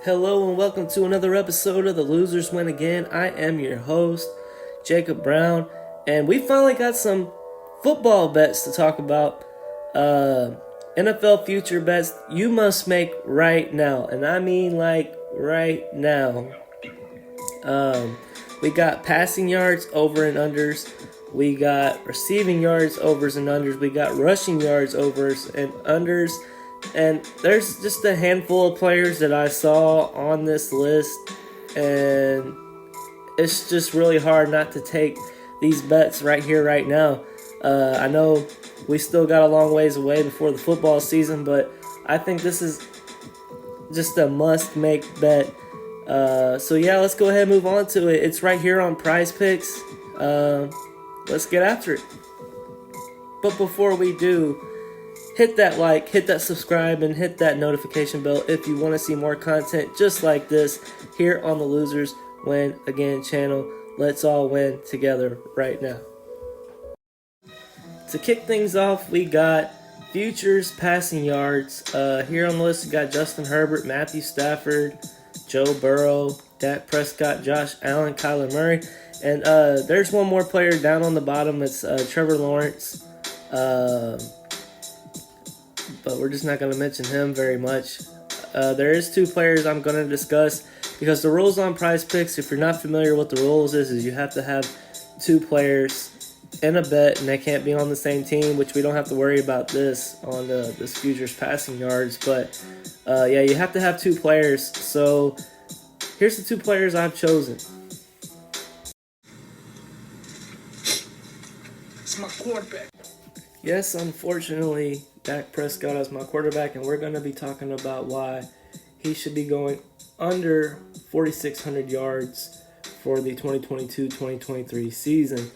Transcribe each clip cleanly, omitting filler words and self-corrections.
Hello and welcome to another episode of The Losers Win Again. I am your host, Jacob Brown, and we finally got some football bets to talk about. NFL future bets you must make right now, and I mean like right now. We got passing yards over and unders. We got receiving yards overs and unders. We got rushing yards overs and unders. And there's just a handful of players that I saw on this list, and it's just really hard not to take these bets right here, right now. I know we still got a long ways away before the football season, but I think this is just a must-make bet. So yeah, let's go ahead and move on to it. It's right here on prizepicks. Let's get after it. But before we do, hit that like, hit that subscribe, and hit that notification bell if you want to see more content just like this here on the Losers Win Again channel. Let's all win together right now. To kick things off, we got futures passing yards. Here on the list, we got Justin Herbert, Matthew Stafford, Joe Burrow, Dak Prescott, Josh Allen, Kyler Murray. And there's one more player down on the bottom. It's Trevor Lawrence. But we're just not going to mention him very much. There is two players I'm going to discuss because the rules on PrizePicks, if you're not familiar with the rules, is you have to have two players in a bet, and they can't be on the same team, which we don't have to worry about this on this futures passing yards. But yeah, you have to have two players. So here's the two players I've chosen. It's my quarterback. Yes, unfortunately, Dak Prescott is my quarterback, and we're going to be talking about why he should be going under 4,600 yards for the 2022-2023 season.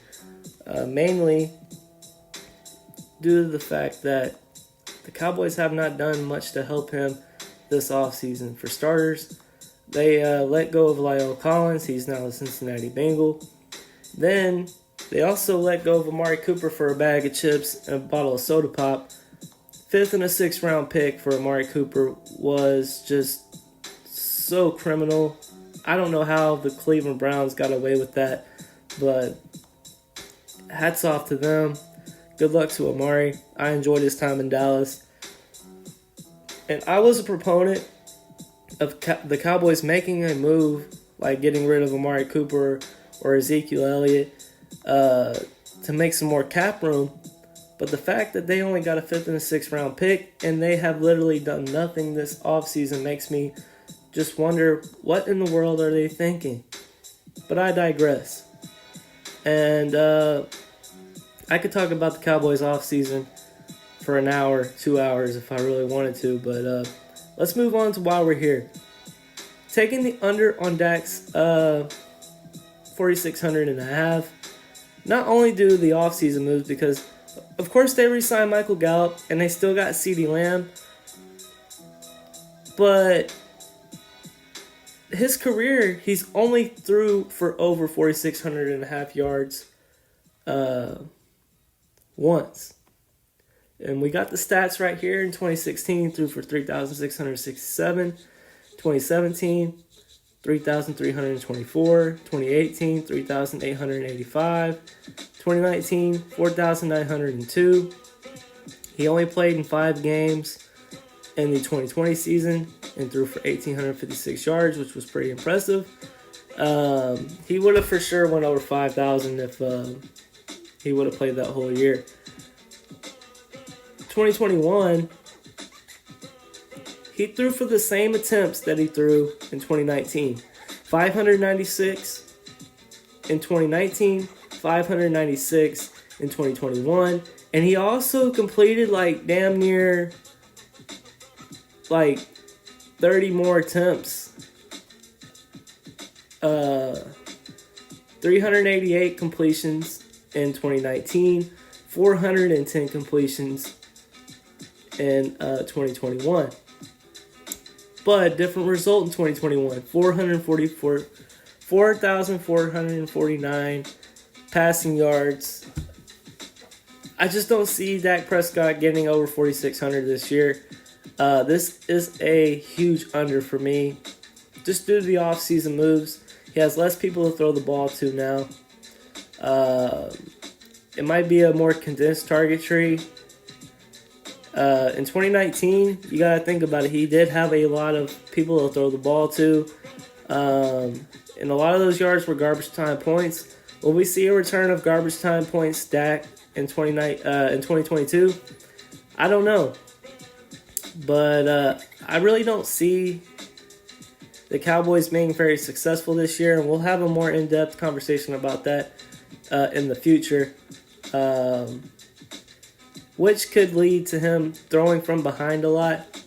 Mainly due to the fact that the Cowboys have not done much to help him this offseason. For starters, they let go of Lyle Collins. He's now a Cincinnati Bengal. Then they also let go of Amari Cooper for a bag of chips and a bottle of soda pop. 5th and a 6th round pick for Amari Cooper was just so criminal. I don't know how the Cleveland Browns got away with that, but hats off to them. Good luck to Amari. I enjoyed his time in Dallas. And I was a proponent of the Cowboys making a move like getting rid of Amari Cooper or Ezekiel Elliott to make some more cap room. But the fact that they only got a 5th and a 6th round pick and they have literally done nothing this offseason makes me just wonder, what in the world are they thinking? But I digress. And I could talk about the Cowboys offseason for an hour, 2 hours if I really wanted to. But let's move on to why we're here. Taking the under on Dak's 4,600 and a half. Not only do the offseason moves, because of course they re-signed Michael Gallup and they still got Ceedeelamb, but his career, he's only threw for over 4,600 and a half yards once. And we got the stats right here. In 2016, threw for 3,667. 2017, 3,324. 2018, 3,885. 2019, 4,902. He only played in 5 games in the 2020 season and threw for 1,856 yards, which was pretty impressive. He would have for sure went over 5,000 if he would have played that whole year. 2021, he threw for the same attempts that he threw in 2019. 596 in 2019, 596 in 2021. And he also completed like damn near like 30 more attempts. 388 completions in 2019, 410 completions in 2021. But different result in 2021. 4,449 passing yards. I just don't see Dak Prescott getting over 4,600 this year. This is a huge under for me. just due to the offseason moves. He has less people to throw the ball to now. It might be a more condensed target tree. In 2019, you got to think about it. He did have a lot of people to throw the ball to. And a lot of those yards were garbage time points. Will we see a return of garbage time points stacked in 2022? I don't know. But I really don't see the Cowboys being very successful this year. And we'll have a more in-depth conversation about that in the future. Which could lead to him throwing from behind a lot,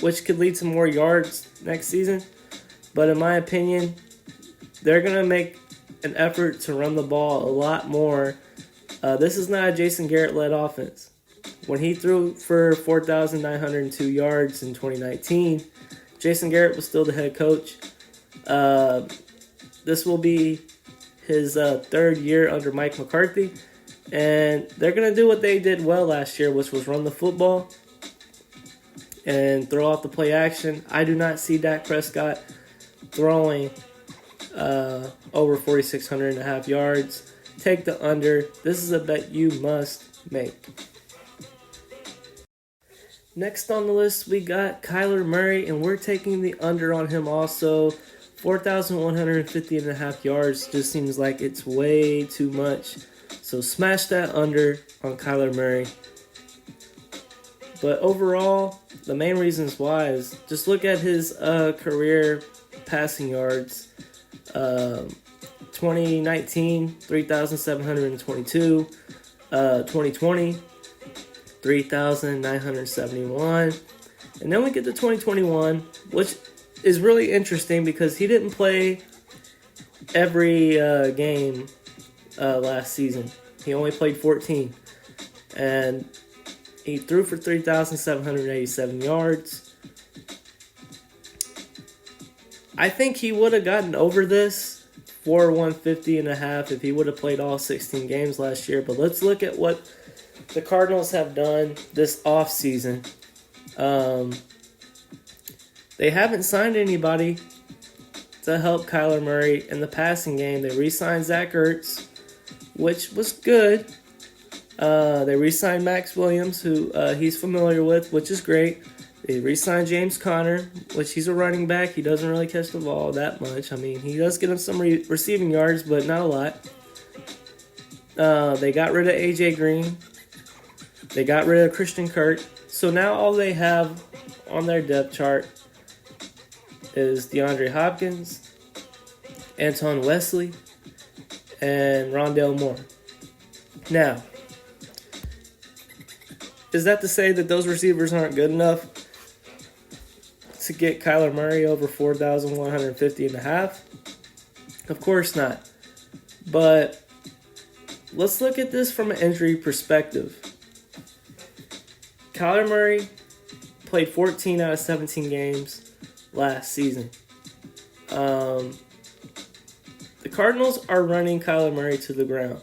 which could lead to more yards next season. But in my opinion, they're going to make an effort to run the ball a lot more. This is not a Jason Garrett-led offense. When he threw for 4,902 yards in 2019, Jason Garrett was still the head coach. This will be his third year under Mike McCarthy. And they're going to do what they did well last year, which was run the football and throw off the play action. I do not see Dak Prescott throwing over 4,600.5 yards. Take the under. This is a bet you must make. Next on the list, we got Kyler Murray, and we're taking the under on him also. 4,150.5 yards just seems like it's way too much. So smash that under on Kyler Murray. But overall, the main reasons why is just look at his career passing yards. 2019, 3,722. 2020, 3,971. And then we get to 2021, which is really interesting because he didn't play every game last season. He only played 14. And he threw for 3,787 yards. I think he would have gotten over this for 150.5 if he would have played all 16 games last year. But let's look at what the Cardinals have done this offseason. They haven't signed anybody to help Kyler Murray in the passing game. They re-signed Zach Ertz, which was good. They re-signed Max Williams, who he's familiar with, which is great. They re-signed James Conner, which he's a running back. He doesn't really catch the ball that much. I mean, he does get him some receiving yards, but not a lot. They got rid of A.J. Green. They got rid of Christian Kirk. So now all they have on their depth chart is DeAndre Hopkins, Anton Wesley, and Rondale Moore. Now, is that to say that those receivers aren't good enough to get Kyler Murray over 4,150.5? Of course not. But let's look at this from an injury perspective. Kyler Murray played 14 out of 17 games last season. The Cardinals are running Kyler Murray to the ground.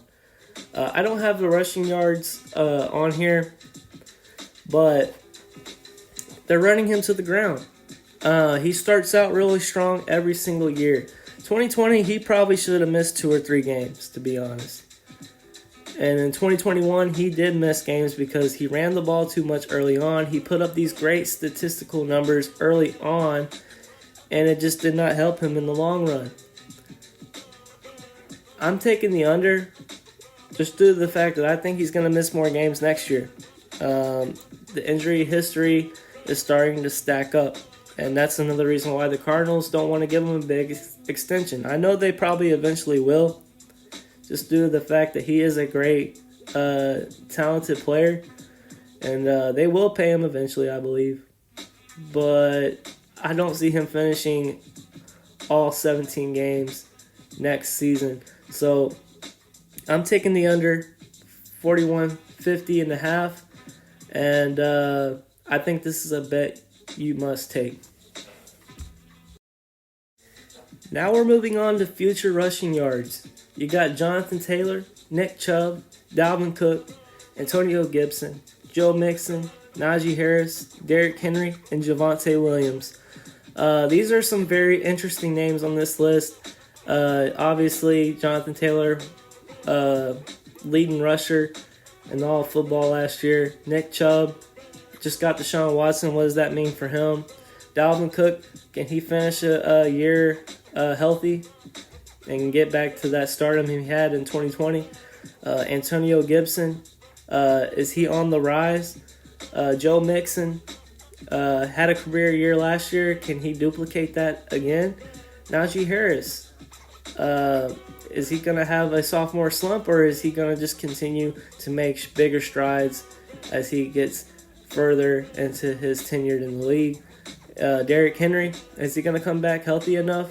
I don't have the rushing yards on here, but they're running him to the ground. He starts out really strong every single year. 2020, he probably should have missed 2 or 3 games, to be honest. And in 2021, he did miss games because he ran the ball too much early on. He put up these great statistical numbers early on, and it just did not help him in the long run. I'm taking the under just due to the fact that I think he's going to miss more games next year. The injury history is starting to stack up, and that's another reason why the Cardinals don't want to give him a big extension. I know they probably eventually will, just due to the fact that he is a great, talented player, and they will pay him eventually, I believe. But I don't see him finishing all 17 games next season. So I'm taking the under 41.50.5, and I think this is a bet you must take. Now we're moving on to future rushing yards. You got Jonathan Taylor, Nick Chubb, Dalvin Cook, Antonio Gibson, Joe Mixon, Najee Harris, Derrick Henry, and Javonte Williams. These are some very interesting names on this list. Obviously, Jonathan Taylor, leading rusher in all of football last year. Nick Chubb just got Deshaun Watson. What does that mean for him? Dalvin Cook, can he finish a year healthy and get back to that stardom he had in 2020? Antonio Gibson, is he on the rise? Joe Mixon had a career year last year. Can he duplicate that again? Najee Harris, is he going to have a sophomore slump, or is he going to just continue to make bigger strides as he gets further into his tenure in the league? Derrick Henry, is he going to come back healthy enough?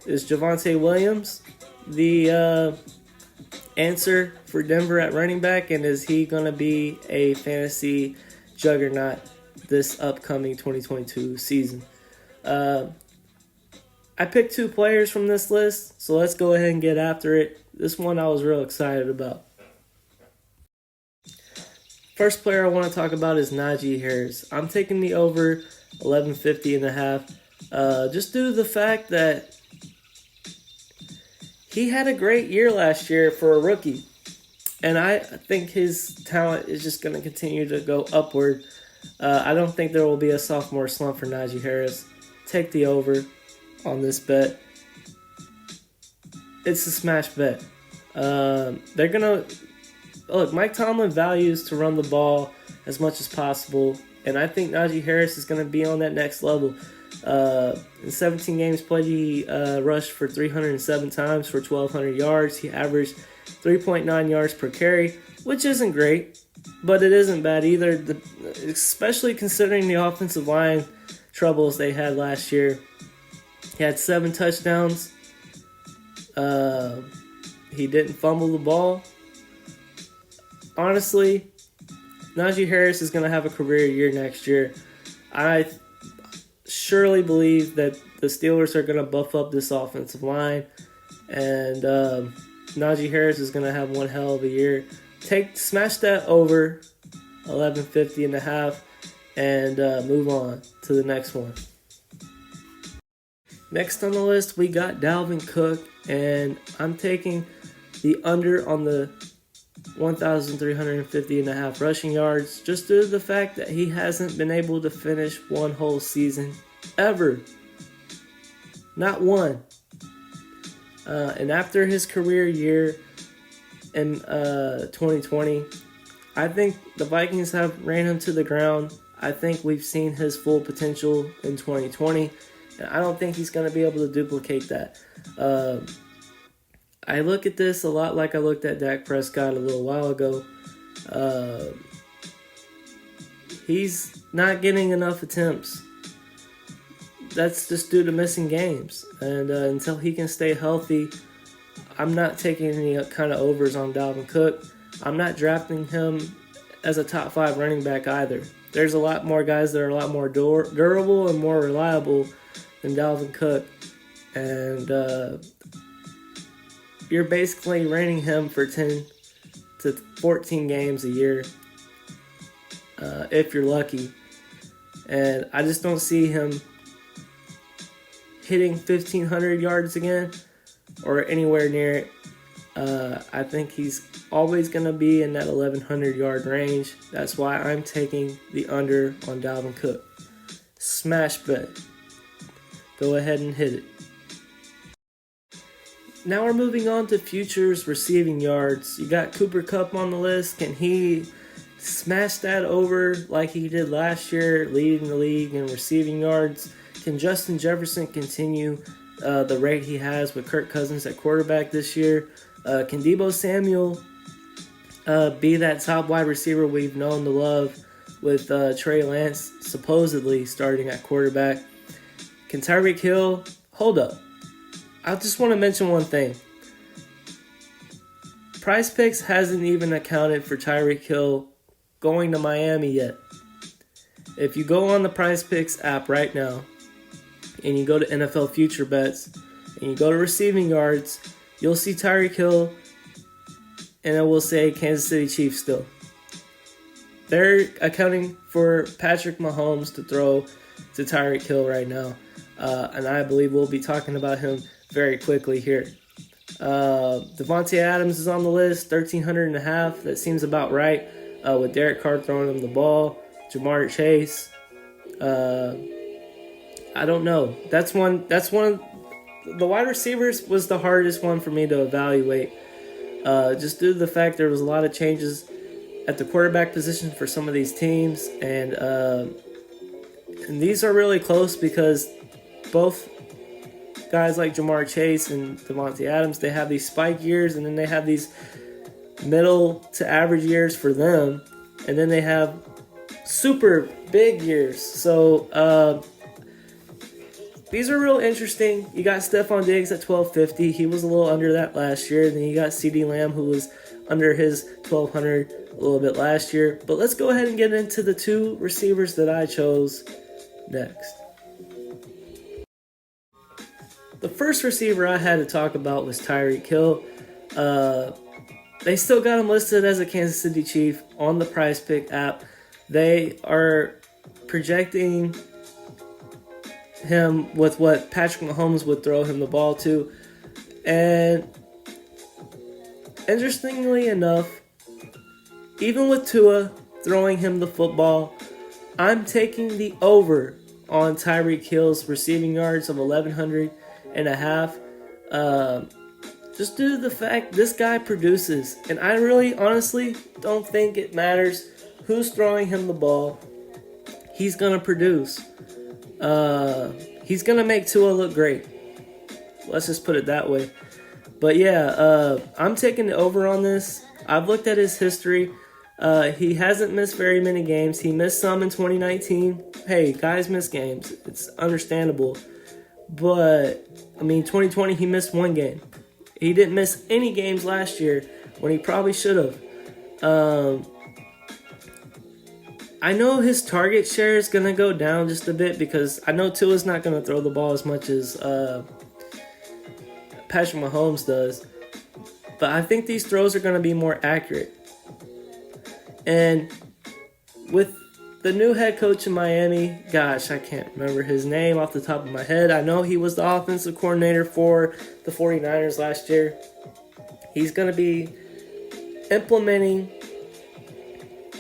Is Javonte Williams the answer for Denver at running back, and is he going to be a fantasy juggernaut this upcoming 2022 season? I picked 2 players from this list, so let's go ahead and get after it. This one I was real excited about. First player I want to talk about is Najee Harris. I'm taking the over 1150.5, just due to the fact that he had a great year last year for a rookie, and I think his talent is just going to continue to go upward. I don't think there will be a sophomore slump for Najee Harris. Take the over on this bet. It's a smash bet. They're going to... Look, Mike Tomlin values to run the ball as much as possible, and I think Najee Harris is going to be on that next level. In 17 games played, he rushed for 307 times for 1,200 yards. He averaged 3.9 yards per carry, which isn't great, but it isn't bad either, especially considering the offensive line troubles they had last year. He had 7 touchdowns. He didn't fumble the ball. Honestly, Najee Harris is going to have a career year next year. I surely believe that the Steelers are going to buff up this offensive line, and Najee Harris is going to have one hell of a year. Smash that over 1150.5 and move on to the next one. Next on the list, we got Dalvin Cook, and I'm taking the under on the 1,350.5 rushing yards, just due to the fact that he hasn't been able to finish one whole season ever. Not one. And after his career year in 2020, I think the Vikings have ran him to the ground. I think we've seen his full potential in 2020, and I don't think he's going to be able to duplicate that. I look at this a lot like I looked at Dak Prescott a little while ago. He's not getting enough attempts. That's just due to missing games. And until he can stay healthy, I'm not taking any kind of overs on Dalvin Cook. I'm not drafting him as a top 5 running back either. There's a lot more guys that are a lot more durable and more reliable than Dalvin Cook. And you're basically renting him for 10 to 14 games a year, if you're lucky. And I just don't see him hitting 1,500 yards again or anywhere near it. I think he's always going to be in that 1,100 yard range. That's why I'm taking the under on Dalvin Cook. Smash bet. Go ahead and hit it. Now we're moving on to futures receiving yards. You got Cooper Kupp on the list. Can he smash that over like he did last year, leading the league in receiving yards? Can Justin Jefferson continue the rate he has with Kirk Cousins at quarterback this year? Can Deebo Samuel be that top wide receiver we've known to love with Trey Lance supposedly starting at quarterback? Can Tyree Kill? Hold up. I just want to mention one thing. PrizePicks hasn't even accounted for Tyree Kill going to Miami yet. If you go on the PrizePicks app right now and you go to NFL Future Bets and you go to receiving yards, you'll see Tyree Kill and it will say Kansas City Chiefs still. They're accounting for Patrick Mahomes to throw to Tyree Kill right now. And I believe we'll be talking about him very quickly here. Davonte Adams is on the list, 1,300.5. That seems about right. With Derek Carr throwing him the ball, Jamar Chase. I don't know. That's one. The wide receivers was the hardest one for me to evaluate. Just due to the fact there was a lot of changes at the quarterback position for some of these teams, and these are really close because both guys like Jamar Chase and Davonte Adams, they have these spike years, and then they have these middle to average years for them, and then they have super big years. So these are real interesting. You got Stephon Diggs at 1,250. He was a little under that last year. Then you got CeeDeelamb, who was under his 1,200 a little bit last year. But let's go ahead and get into the two receivers that I chose next. The first receiver I had to talk about was Tyree Kill. They still got him listed as a Kansas City Chief on the PrizePick app. They are projecting him with what Patrick Mahomes would throw him the ball to. And interestingly enough, even with Tua throwing him the football, I'm taking the over on Tyree Kill's receiving yards of 1,100.5. Just due to the fact this guy produces. And I really, honestly, don't think it matters who's throwing him the ball. He's going to produce. He's going to make Tua look great. Let's just put it that way. But yeah, I'm taking the over on this. I've looked at his history. He hasn't missed very many games. He missed some in 2019. Hey, guys miss games. It's understandable. But, 2020, he missed one game. He didn't miss any games last year when he probably should have. I know his target share is going to go down just a bit because I know Tua's not going to throw the ball as much as Patrick Mahomes does. But I think these throws are going to be more accurate. And with the new head coach in Miami, gosh, I can't remember his name off the top of my head. I know he was the offensive coordinator for the 49ers last year. He's going to be implementing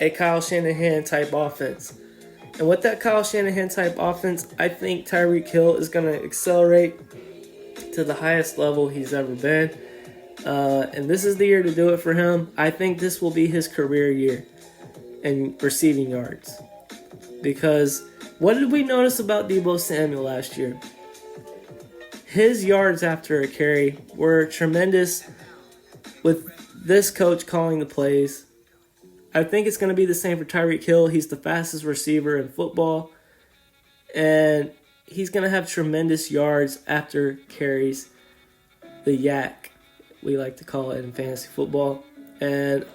a Kyle Shanahan type offense. And with that Kyle Shanahan type offense, I think Tyree Kill is going to accelerate to the highest level he's ever been. And this is the year to do it for him. I think this will be his career year in receiving yards. Because what did we notice about Deebo Samuel last year? His yards after a carry were tremendous with this coach calling the plays. I think it's going to be the same for Tyree Kill. He's the fastest receiver in football. And he's going to have tremendous yards after carries. The yak, we like to call it in fantasy football. And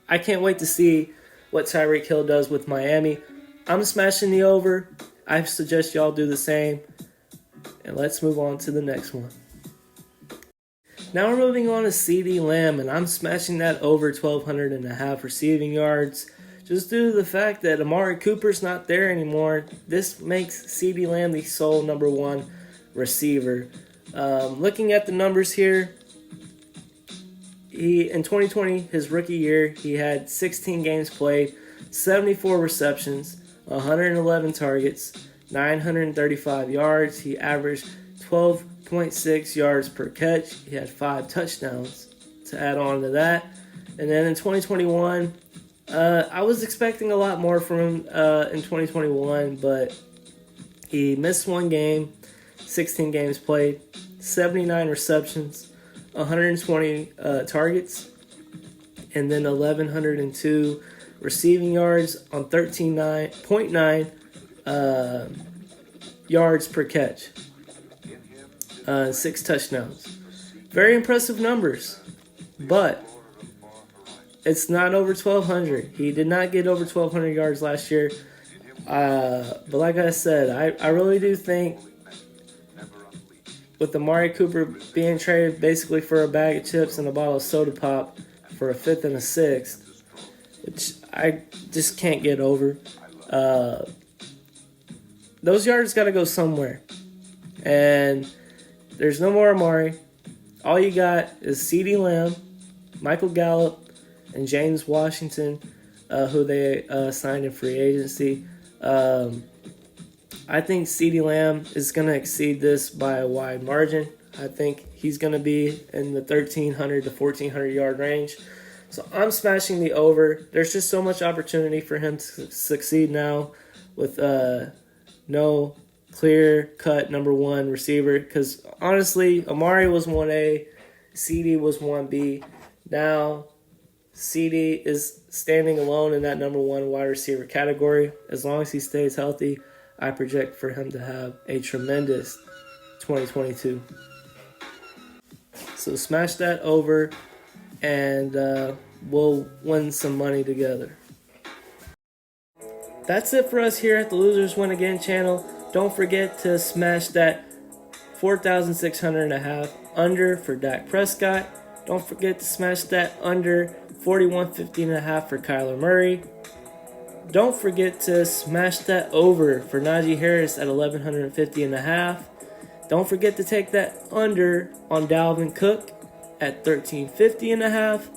I can't wait to see what Tyree Kill does with Miami. I'm smashing the over. I suggest y'all do the same. And let's move on to the next one. Now we're moving on to CeeDeelamb, and I'm smashing that over 1,200.5 receiving yards. Just due to the fact that Amari Cooper's not there anymore, this makes CeeDeelamb the sole number one receiver. Looking at the numbers here, in 2020, his rookie year, he had 16 games played, 74 receptions, 111 targets, 935 yards. He averaged 12.6 yards per catch. He had 5 touchdowns to add on to that. And then in 2021, I was expecting a lot more from him in 2021, but he missed one game, 16 games played, 79 receptions, 120 targets, and then 1,102 receiving yards on 13.9 yards per catch. 6 touchdowns. Very impressive numbers, but it's not over 1,200. He did not get over 1,200 yards last year. But like I said, I really do think with Amari Cooper being traded basically for a bag of chips and a bottle of soda pop for a 5th and a 6th, which I just can't get over. those yards got to go somewhere. And there's no more Amari. All you got is CeeDeelamb, Michael Gallup, and James Washington, who they signed in free agency. I think CeeDeelamb is going to exceed this by a wide margin. I think he's going to be in the 1,300 to 1,400 yard range. So I'm smashing the over. There's just so much opportunity for him to succeed now with no clear-cut number one receiver. Because honestly, Amari was 1A, CD was 1B. Now CD is standing alone in that number one wide receiver category. As long as he stays healthy, I project for him to have a tremendous 2022. So smash that over, and we'll win some money together. That's it for us here at the Losers Win Again channel. Don't forget to smash that 4,600.5 under for Dak Prescott. Don't forget to smash that under 4,150.5 for Kyler Murray. Don't forget to smash that over for Najee Harris at 1,150.5. Don't forget to take that under on Dalvin Cook at 1,350.5.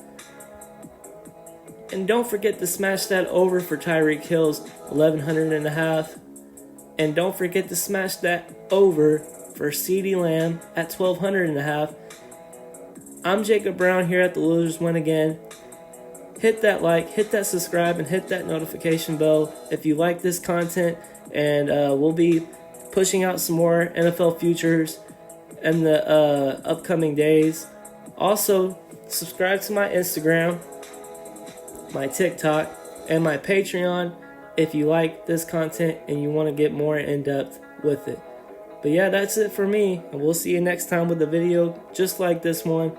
And don't forget to smash that over for Tyree Kill's 1,100.5. And don't forget to smash that over for CeeDeelamb at 1,200.5. I'm Jacob Brown here at the Losers Win Again. Hit that like, hit that subscribe, and hit that notification bell if you like this content. And we'll be pushing out some more NFL futures in the upcoming days. Also, subscribe to my Instagram, my TikTok, and my Patreon if you like this content and you want to get more in depth with it. But yeah, that's it for me, and we'll see you next time with a video just like this one.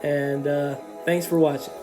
And thanks for watching.